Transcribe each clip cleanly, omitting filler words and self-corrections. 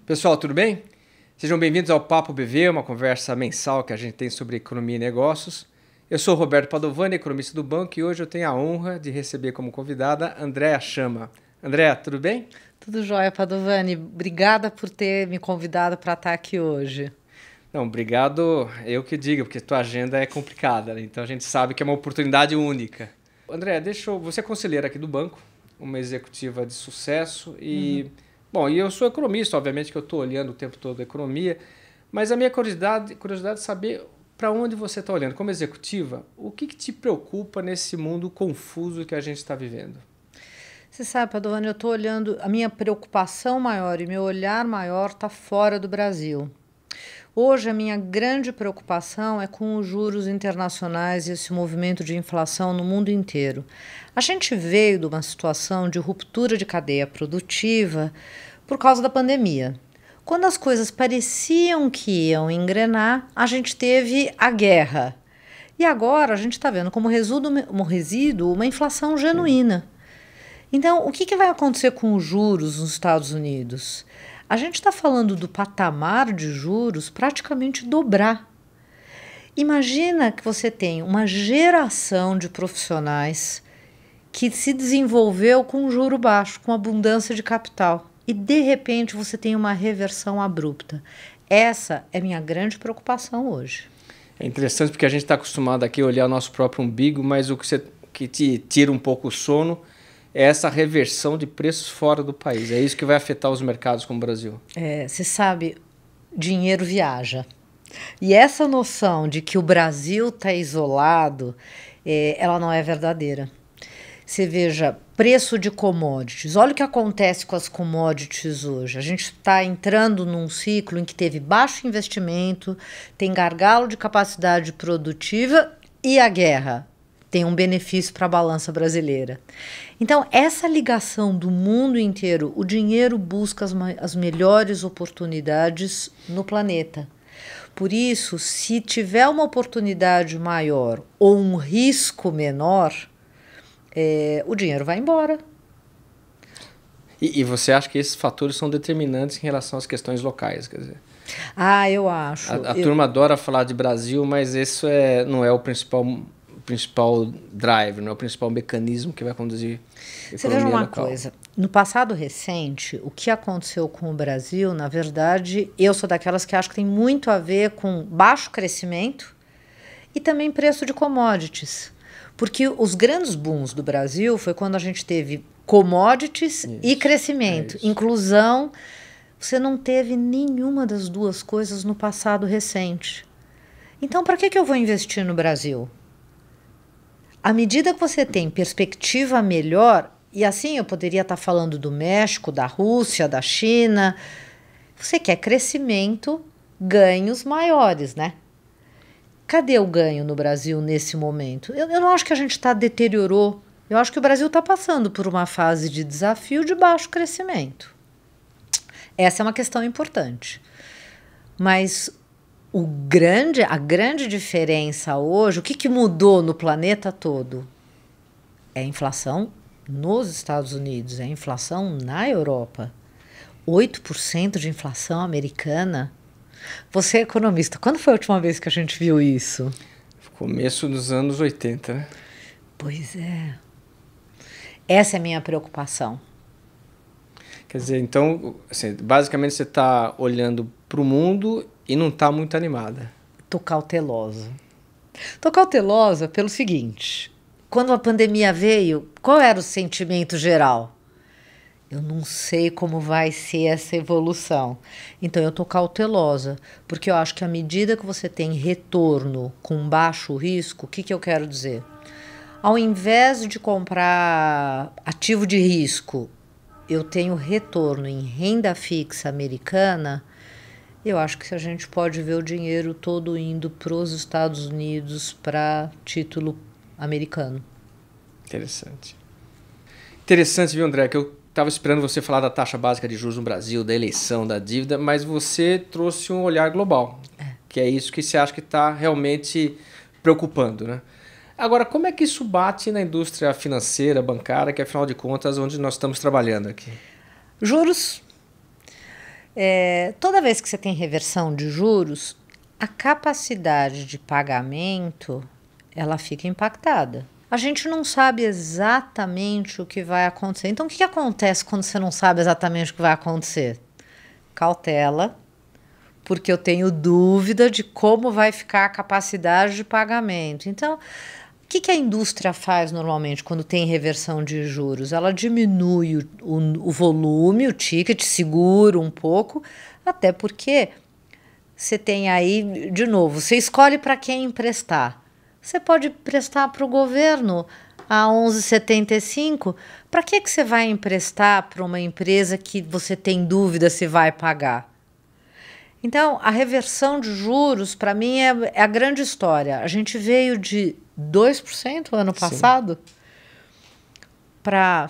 Pessoal, tudo bem? Sejam bem-vindos ao Papo BV, uma conversa mensal que a gente tem sobre economia e negócios. Eu sou o Roberto Padovani, economista do banco, e hoje eu tenho a honra de receber como convidada Andréa Chama. Andréa, tudo bem? Tudo jóia, Padovani. Obrigada por ter me convidado para estar aqui hoje. Não, obrigado, eu que digo, porque tua agenda é complicada, né? Então a gente sabe que é uma oportunidade única. Andréa, você é conselheira aqui do banco, uma executiva de sucesso Bom, e eu sou economista, obviamente que eu estou olhando o tempo todo a economia, mas a minha curiosidade é saber para onde você está olhando. Como executiva, o que te preocupa nesse mundo confuso que a gente está vivendo? Você sabe, Padovani, eu estou olhando, a minha preocupação maior e meu olhar maior está fora do Brasil. Hoje, a minha grande preocupação é com os juros internacionais e esse movimento de inflação no mundo inteiro. A gente veio de uma situação de ruptura de cadeia produtiva por causa da pandemia. Quando as coisas pareciam que iam engrenar, a gente teve a guerra. E agora a gente está vendo como resíduo uma inflação genuína. Então, o que vai acontecer com os juros nos Estados Unidos? A gente está falando do patamar de juros praticamente dobrar. Imagina que você tem uma geração de profissionais que se desenvolveu com juro baixo, com abundância de capital. E, de repente, você tem uma reversão abrupta. Essa é minha grande preocupação hoje. É interessante porque a gente está acostumado aqui a olhar o nosso próprio umbigo, mas o que te tira um pouco o sono é essa reversão de preços fora do país. É isso que vai afetar os mercados como o Brasil. Você sabe, dinheiro viaja. E essa noção de que o Brasil está isolado, ela não é verdadeira. Você veja, preço de commodities. Olha o que acontece com as commodities hoje. A gente está entrando num ciclo em que teve baixo investimento, tem gargalo de capacidade produtiva e a guerra tem um benefício para a balança brasileira. Então, essa ligação do mundo inteiro, o dinheiro busca as melhores oportunidades no planeta. Por isso, se tiver uma oportunidade maior ou um risco menor, o dinheiro vai embora. E você acha que esses fatores são determinantes em relação às questões locais? Quer dizer, eu acho. A turma adora falar de Brasil, mas isso não é o principal driver, não é o principal mecanismo que vai conduzir a economia local. Você veja uma coisa, no passado recente, o que aconteceu com o Brasil, na verdade, eu sou daquelas que acho que tem muito a ver com baixo crescimento e também preço de commodities. Porque os grandes booms do Brasil foi quando a gente teve commodities e crescimento, inclusão. Você não teve nenhuma das duas coisas no passado recente. Então, para que eu vou investir no Brasil? À medida que você tem perspectiva melhor, e assim eu poderia estar falando do México, da Rússia, da China, você quer crescimento, ganhos maiores, né? Cadê o ganho no Brasil nesse momento? Eu não acho que a gente deteriorou. Eu acho que o Brasil está passando por uma fase de desafio de baixo crescimento. Essa é uma questão importante. Mas a grande diferença hoje, o que mudou no planeta todo? É a inflação nos Estados Unidos, é a inflação na Europa. 8% de inflação americana. Você é economista, quando foi a última vez que a gente viu isso? Começo dos anos 80, né? Pois é. Essa é a minha preocupação. Quer dizer, então, assim, basicamente você está olhando para o mundo e não está muito animada. Estou cautelosa. Estou cautelosa pelo seguinte, quando a pandemia veio, qual era o sentimento geral? Eu não sei como vai ser essa evolução. Então, eu estou cautelosa, porque eu acho que à medida que você tem retorno com baixo risco, o que eu quero dizer? Ao invés de comprar ativo de risco, eu tenho retorno em renda fixa americana, eu acho que a gente pode ver o dinheiro todo indo para os Estados Unidos para título americano. Interessante. Interessante, viu, André, que eu estava esperando você falar da taxa básica de juros no Brasil, da eleição, da dívida, mas você trouxe um olhar global, que é isso que você acha que está realmente preocupando, né? Agora, como é que isso bate na indústria financeira, bancária, que afinal de contas é onde nós estamos trabalhando aqui? Juros. Toda vez que você tem reversão de juros, a capacidade de pagamento ela fica impactada. A gente não sabe exatamente o que vai acontecer. Então, o que acontece quando você não sabe exatamente o que vai acontecer? Cautela, porque eu tenho dúvida de como vai ficar a capacidade de pagamento. Então, o que a indústria faz normalmente quando tem reversão de juros? Ela diminui o volume, o ticket, segura um pouco, até porque você tem aí, de novo, você escolhe para quem emprestar. Você pode prestar para o governo a 11,75. Para que você vai emprestar para uma empresa que você tem dúvida se vai pagar? Então, a reversão de juros, para mim, é a grande história. A gente veio de 2% ano passado para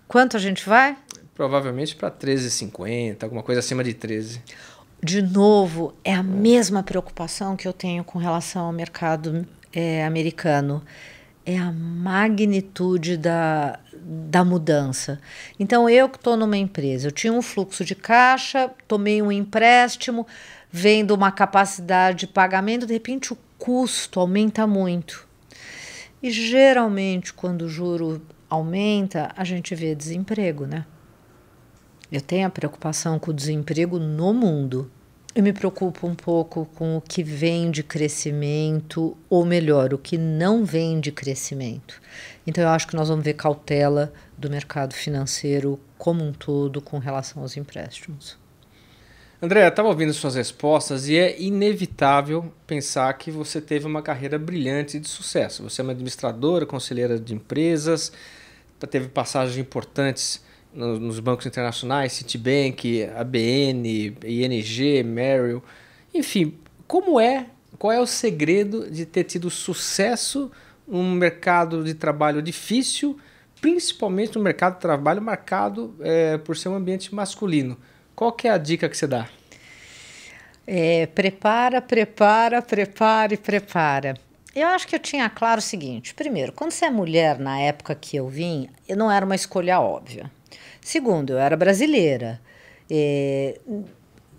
quanto a gente vai? Provavelmente para 13,50, alguma coisa acima de 13. De novo, é a mesma preocupação que eu tenho com relação ao mercado americano. É a magnitude da mudança. Então, eu que estou numa empresa, eu tinha um fluxo de caixa, tomei um empréstimo, vendo uma capacidade de pagamento, de repente o custo aumenta muito. E geralmente, quando o juro aumenta, a gente vê desemprego, né? Eu tenho a preocupação com o desemprego no mundo. Eu me preocupo um pouco com o que vem de crescimento, ou melhor, o que não vem de crescimento. Então, eu acho que nós vamos ver cautela do mercado financeiro como um todo com relação aos empréstimos. André, eu estava ouvindo suas respostas e é inevitável pensar que você teve uma carreira brilhante e de sucesso. Você é uma administradora, conselheira de empresas, teve passagens importantes nos bancos internacionais, Citibank, ABN, ING, Merrill. Enfim, qual é o segredo de ter tido sucesso num mercado de trabalho difícil, principalmente no mercado de trabalho marcado por ser um ambiente masculino? Qual que é a dica que você dá? Prepara. Eu acho que eu tinha claro o seguinte. Primeiro, quando você é mulher, na época que eu vim, não era uma escolha óbvia. Segundo, eu era brasileira.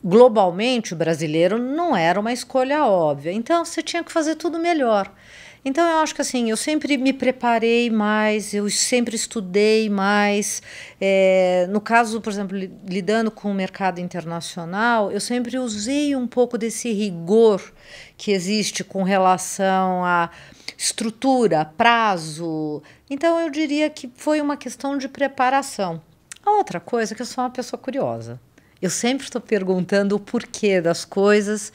Globalmente, o brasileiro não era uma escolha óbvia. Então, você tinha que fazer tudo melhor. Então, eu acho que assim, eu sempre me preparei mais, eu sempre estudei mais. No caso, por exemplo, lidando com o mercado internacional, eu sempre usei um pouco desse rigor que existe com relação à estrutura, prazo. Então, eu diria que foi uma questão de preparação. A outra coisa é que eu sou uma pessoa curiosa. Eu sempre estou perguntando o porquê das coisas.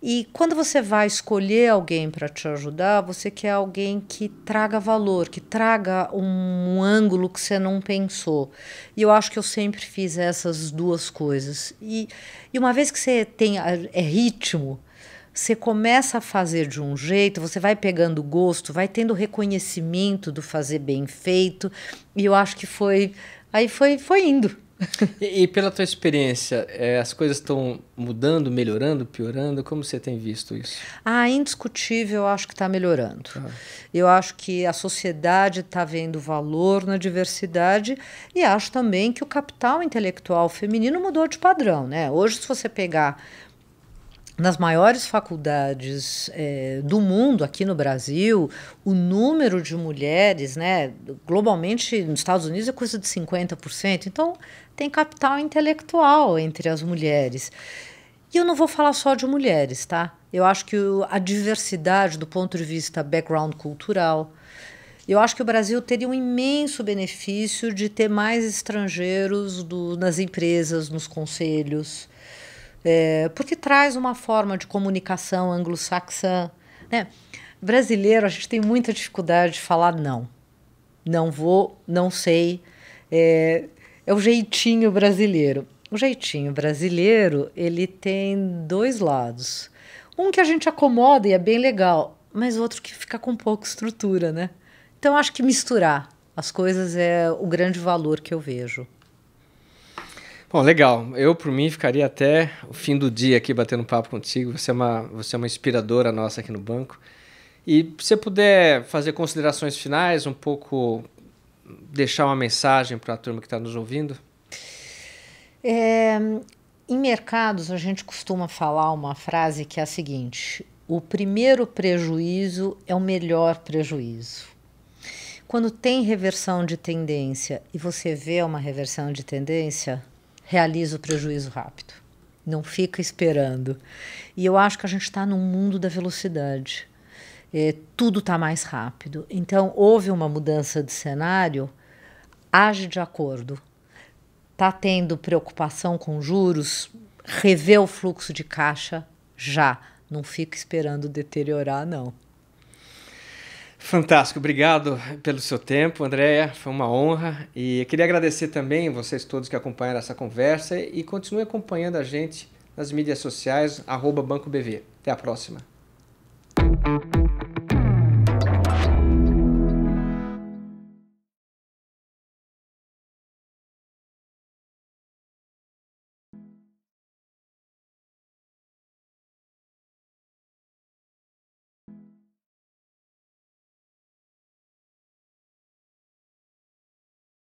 E quando você vai escolher alguém para te ajudar, você quer alguém que traga valor, que traga um ângulo que você não pensou. E eu acho que eu sempre fiz essas duas coisas. E uma vez que você tem ritmo, você começa a fazer de um jeito, você vai pegando gosto, vai tendo reconhecimento do fazer bem feito. E eu acho que foi indo. E pela tua experiência, as coisas estão mudando, melhorando, piorando? Como você tem visto isso? Indiscutível, eu acho que está melhorando. Eu acho que a sociedade está vendo valor na diversidade e acho também que o capital intelectual feminino mudou de padrão, né? Hoje, se você pegar nas maiores faculdades do mundo, aqui no Brasil, o número de mulheres, né, globalmente nos Estados Unidos é coisa de 50%. Então, tem capital intelectual entre as mulheres. E eu não vou falar só de mulheres, tá? Eu acho que a diversidade do ponto de vista background cultural, eu acho que o Brasil teria um imenso benefício de ter mais estrangeiros nas empresas, nos conselhos, porque traz uma forma de comunicação anglo-saxã, né? Brasileiro, a gente tem muita dificuldade de falar não. Não vou, não sei. É o jeitinho brasileiro. O jeitinho brasileiro, ele tem dois lados. Um que a gente acomoda e é bem legal, mas outro que fica com pouca estrutura, né? Então, acho que misturar as coisas é o grande valor que eu vejo. Bom, legal. Eu, por mim, ficaria até o fim do dia aqui batendo papo contigo. Você é uma inspiradora nossa aqui no banco. E se você puder fazer considerações finais, um pouco deixar uma mensagem para a turma que está nos ouvindo? Em mercados, a gente costuma falar uma frase que é a seguinte: o primeiro prejuízo é o melhor prejuízo. Quando tem reversão de tendência e você vê uma reversão de tendência, realiza o prejuízo rápido. Não fica esperando. E eu acho que a gente está num mundo da velocidade. Tudo está mais rápido. Então, houve uma mudança de cenário, age de acordo. Está tendo preocupação com juros, revê o fluxo de caixa já. Não fica esperando deteriorar, não. Fantástico, obrigado pelo seu tempo, Andréia, foi uma honra. E eu queria agradecer também vocês todos que acompanharam essa conversa e continuem acompanhando a gente nas mídias sociais, @BancoBV. Até a próxima.